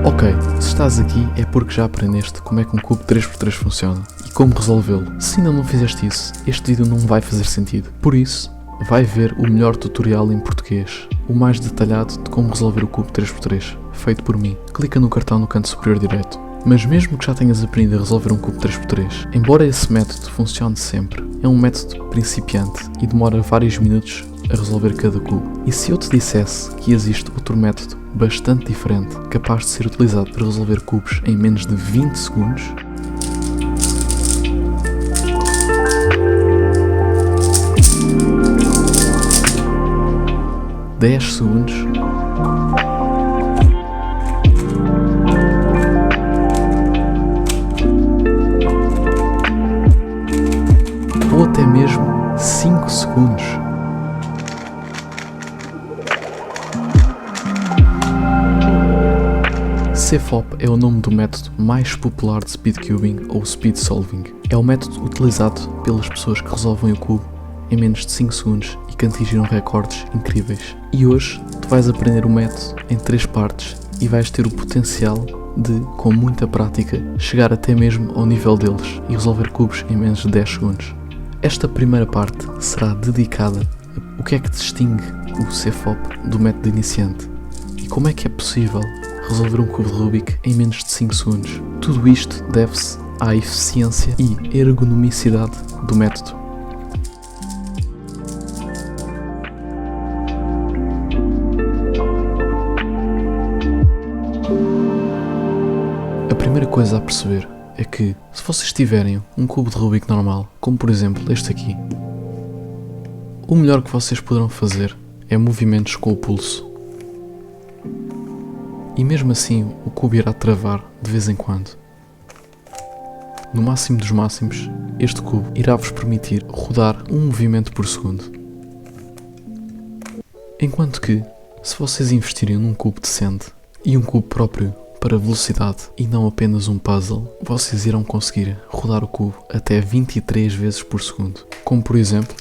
Ok, se estás aqui é porque já aprendeste como é que um cubo 3x3 funciona e como resolvê-lo. Se ainda não fizeste isso, este vídeo não vai fazer sentido. Por isso, vai ver o melhor tutorial em português, o mais detalhado de como resolver o cubo 3x3, feito por mim. Clica no cartão no canto superior direito. Mas mesmo que já tenhas aprendido a resolver um cubo 3x3, embora esse método funcione sempre, é um método principiante e demora vários minutos a resolver cada cubo. E se eu te dissesse que existe outro método bastante diferente, capaz de ser utilizado para resolver cubos em menos de 20 segundos, (10 segundos), ou até mesmo 5 segundos. CFOP é o nome do método mais popular de speedcubing ou speed solving. É o método utilizado pelas pessoas que resolvem o cubo em menos de 5 segundos e que atingiram recordes incríveis. E hoje tu vais aprender o método em 3 partes e vais ter o potencial de, com muita prática, chegar até mesmo ao nível deles e resolver cubos em menos de 10 segundos. Esta primeira parte será dedicada a o que é que distingue o CFOP do método iniciante e como é que é possível resolver um cubo de Rubik em menos de 5 segundos. Tudo isto deve-se à eficiência e ergonomicidade do método. A primeira coisa a perceber é que, se vocês tiverem um cubo de Rubik normal, como por exemplo este aqui, o melhor que vocês poderão fazer é movimentos com o pulso. E mesmo assim o cubo irá travar de vez em quando. No máximo dos máximos, este cubo irá vos permitir rodar um movimento por segundo. Enquanto que, se vocês investirem num cubo decente e um cubo próprio para velocidade e não apenas um puzzle, vocês irão conseguir rodar o cubo até 23 vezes por segundo. Como por exemplo,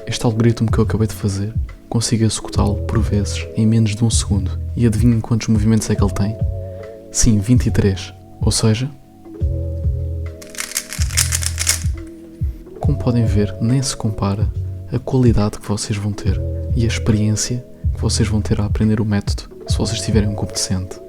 este algoritmo que eu acabei de fazer, consigo executá-lo por vezes em menos de 1 segundo. E adivinhem quantos movimentos é que ele tem? Sim, 23. Ou seja, como podem ver, nem se compara a qualidade que vocês vão ter e a experiência que vocês vão ter a aprender o método se vocês tiverem um cubo decente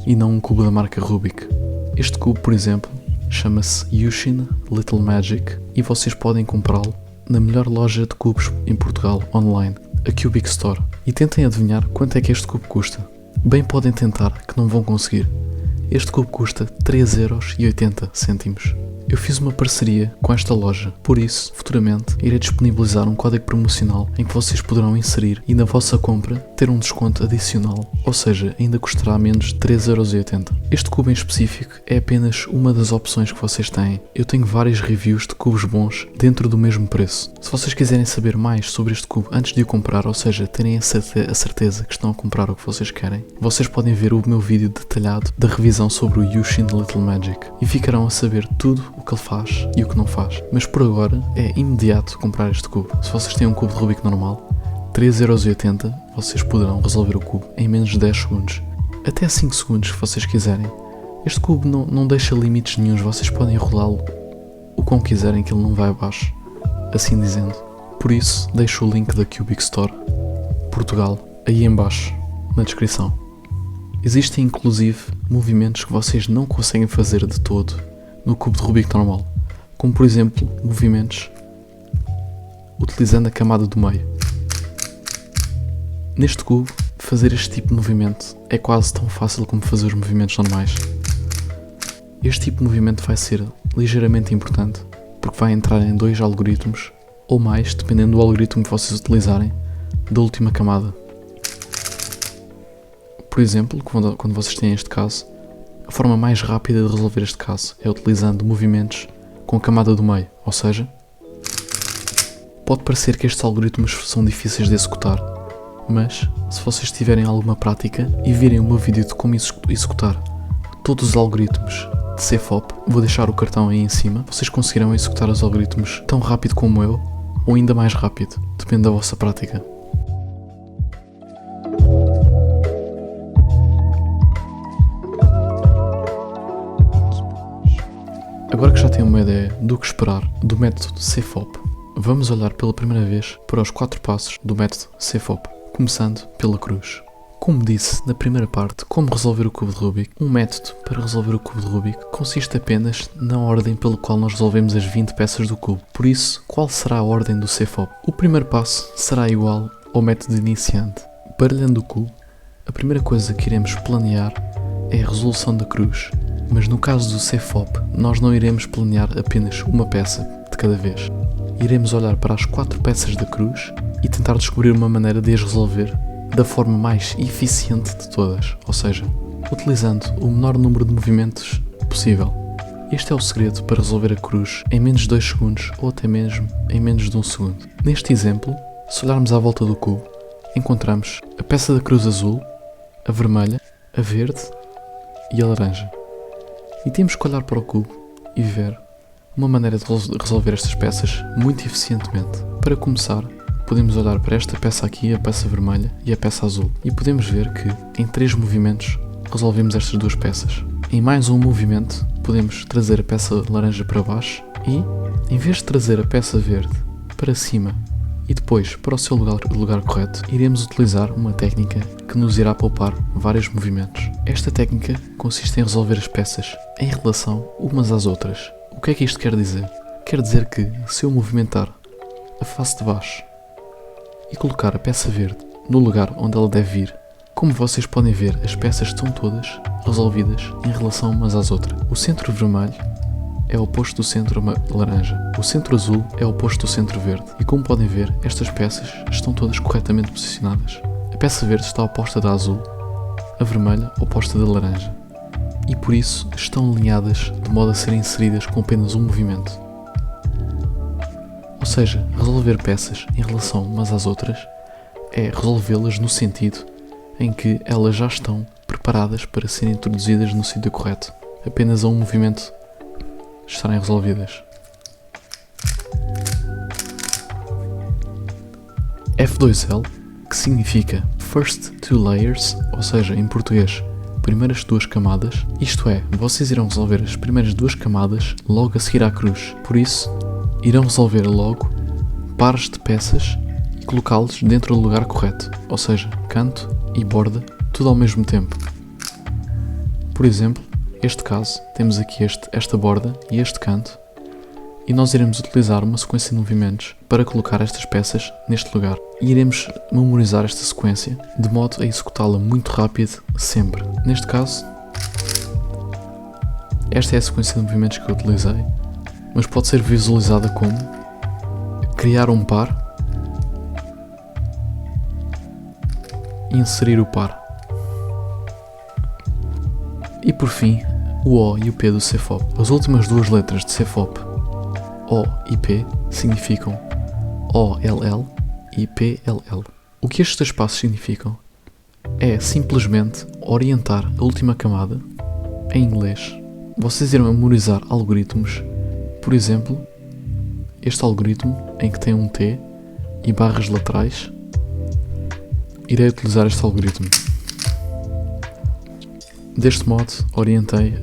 e não um cubo da marca Rubik. Este cubo, por exemplo, chama-se Yushin Little Magic e vocês podem comprá-lo na melhor loja de cubos em Portugal online, a Cubic Store. E tentem adivinhar quanto é que este cubo custa. Bem podem tentar que não vão conseguir. Este cubo custa 3,80€. Eu fiz uma parceria com esta loja, por isso, futuramente, irei disponibilizar um código promocional em que vocês poderão inserir e na vossa compra ter um desconto adicional, ou seja, ainda custará menos de 3,80€. Este cubo em específico é apenas uma das opções que vocês têm. Eu tenho vários reviews de cubos bons dentro do mesmo preço. Se vocês quiserem saber mais sobre este cubo antes de o comprar, ou seja, terem a certeza que estão a comprar o que vocês querem, vocês podem ver o meu vídeo detalhado da revisão sobre o Yushin Little Magic e ficarão a saber tudo o que ele faz e o que não faz. Mas por agora é imediato comprar este cubo. Se vocês têm um cubo de Rubik normal, 3,80€, vocês poderão resolver o cubo em menos de 10 segundos. Até 5 segundos se vocês quiserem. Este cubo não deixa limites nenhuns, vocês podem enrolá-lo o quão quiserem que ele não vai abaixo, assim dizendo. Por isso, deixo o link da Cubic Store Portugal aí em baixo, na descrição. Existem inclusive movimentos que vocês não conseguem fazer de todo no cubo de Rubik normal, como por exemplo movimentos utilizando a camada do meio. Neste cubo, fazer este tipo de movimento é quase tão fácil como fazer os movimentos normais. Este tipo de movimento vai ser ligeiramente importante, porque vai entrar em 2 algoritmos, ou mais, dependendo do algoritmo que vocês utilizarem, da última camada. Por exemplo, quando vocês têm este caso, a forma mais rápida de resolver este caso é utilizando movimentos com a camada do meio, ou seja, pode parecer que estes algoritmos são difíceis de executar, mas se vocês tiverem alguma prática e virem o meu vídeo de como executar todos os algoritmos de CFOP, vou deixar o cartão aí em cima, vocês conseguirão executar os algoritmos tão rápido como eu, ou ainda mais rápido, depende da vossa prática. Agora que já têm uma ideia do que esperar do método CFOP, vamos olhar pela primeira vez para os 4 passos do método CFOP, começando pela cruz. Como disse na primeira parte, como resolver o cubo de Rubik, um método para resolver o cubo de Rubik consiste apenas na ordem pela qual nós resolvemos as 20 peças do cubo. Por isso, qual será a ordem do CFOP? O primeiro passo será igual ao método iniciante. Baralhando o cubo, a primeira coisa que iremos planear é a resolução da cruz. Mas no caso do CFOP, nós não iremos planear apenas uma peça de cada vez. Iremos olhar para as 4 peças da cruz e tentar descobrir uma maneira de as resolver da forma mais eficiente de todas, ou seja, utilizando o menor número de movimentos possível. Este é o segredo para resolver a cruz em menos de 2 segundos ou até mesmo em menos de 1 segundo. Neste exemplo, se olharmos à volta do cubo, encontramos a peça da cruz azul, a vermelha, a verde e a laranja. E temos que olhar para o cubo e ver uma maneira de resolver estas peças muito eficientemente. Para começar, podemos olhar para esta peça aqui, a peça vermelha e a peça azul, e podemos ver que em 3 movimentos resolvemos estas 2 peças. Em mais um movimento podemos trazer a peça laranja para baixo e, em vez de trazer a peça verde para cima e depois para o seu lugar correto, iremos utilizar uma técnica que nos irá poupar vários movimentos. Esta técnica consiste em resolver as peças em relação umas às outras. O que é que isto quer dizer? Quer dizer que, se eu movimentar a face de baixo e colocar a peça verde no lugar onde ela deve ir, como vocês podem ver, as peças estão todas resolvidas em relação umas às outras. O centro vermelho é o oposto do centro laranja. O centro azul é o oposto do centro verde. E como podem ver, estas peças estão todas corretamente posicionadas. A peça verde está oposta da azul, a vermelha oposta da laranja. E por isso estão alinhadas de modo a serem inseridas com apenas um movimento. Ou seja, resolver peças em relação umas às outras é resolvê-las no sentido em que elas já estão preparadas para serem introduzidas no sítio correto. Apenas a um movimento estarem resolvidas. F2L, que significa First Two Layers, ou seja, em português, primeiras 2 camadas, isto é, vocês irão resolver as primeiras 2 camadas logo a seguir à cruz. Por isso, irão resolver logo pares de peças e colocá-los dentro do lugar correto, ou seja, canto e borda, tudo ao mesmo tempo. Por exemplo, este caso, temos aqui esta borda e este canto, e nós iremos utilizar uma sequência de movimentos para colocar estas peças neste lugar. E iremos memorizar esta sequência, de modo a executá-la muito rápido sempre. Neste caso, esta é a sequência de movimentos que eu utilizei, mas pode ser visualizada como criar um par e inserir o par. E por fim, o O e o P do CFOP. As últimas 2 letras de CFOP, O e P, significam OLL e PLL. O que estes 2 passos significam é simplesmente orientar a última camada em inglês. Vocês irão memorizar algoritmos, por exemplo, este algoritmo em que tem um T e barras laterais. Irei utilizar este algoritmo. Deste modo, orientei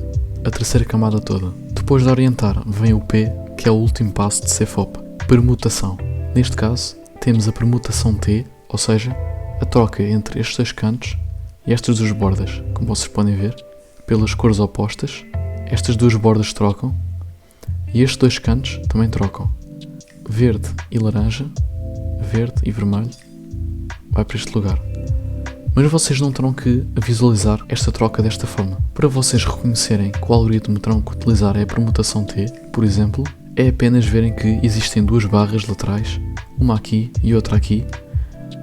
a terceira camada toda. Depois de orientar, vem o P, que é o último passo de CFOP, permutação. Neste caso, temos a permutação T, ou seja, a troca entre estes 2 cantos e estas 2 bordas. Como vocês podem ver, pelas cores opostas, estas 2 bordas trocam e estes 2 cantos também trocam. Verde e laranja, verde e vermelho, vai para este lugar. Mas vocês não terão que visualizar esta troca desta forma. Para vocês reconhecerem que o algoritmo terão que utilizar é a permutação T, por exemplo, é apenas verem que existem 2 barras laterais, uma aqui e outra aqui,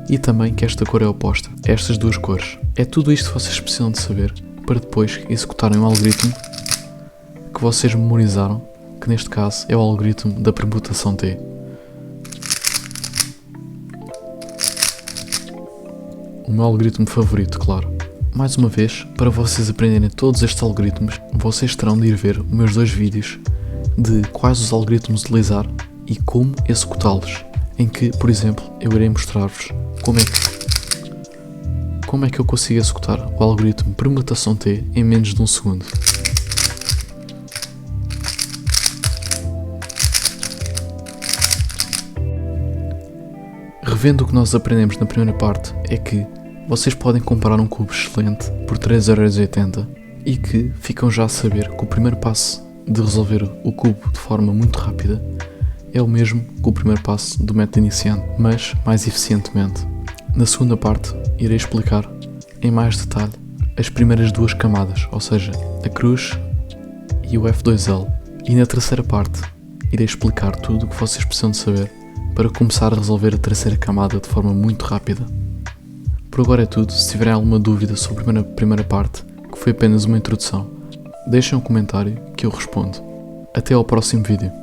e também que esta cor é oposta a estas 2 cores. É tudo isto que vocês precisam de saber para depois executarem o algoritmo que vocês memorizaram, que neste caso é o algoritmo da permutação T. O meu algoritmo favorito, claro. Mais uma vez, para vocês aprenderem todos estes algoritmos, vocês terão de ir ver os meus 2 vídeos de quais os algoritmos utilizar e como executá-los. em que, por exemplo, eu irei mostrar-vos como é que eu consigo executar o algoritmo permutação T em menos de 1 segundo. Revendo o que nós aprendemos na primeira parte é que vocês podem comprar um cubo excelente por 3,80€ e que ficam já a saber que o primeiro passo de resolver o cubo de forma muito rápida é o mesmo que o primeiro passo do método iniciante, mas mais eficientemente. Na segunda parte, irei explicar em mais detalhe as primeiras 2 camadas, ou seja, a cruz e o F2L. E na terceira parte, irei explicar tudo o que vocês precisam de saber para começar a resolver a terceira camada de forma muito rápida. Por agora é tudo. Se tiverem alguma dúvida sobre a primeira parte, que foi apenas uma introdução, deixem um comentário que eu respondo. Até ao próximo vídeo.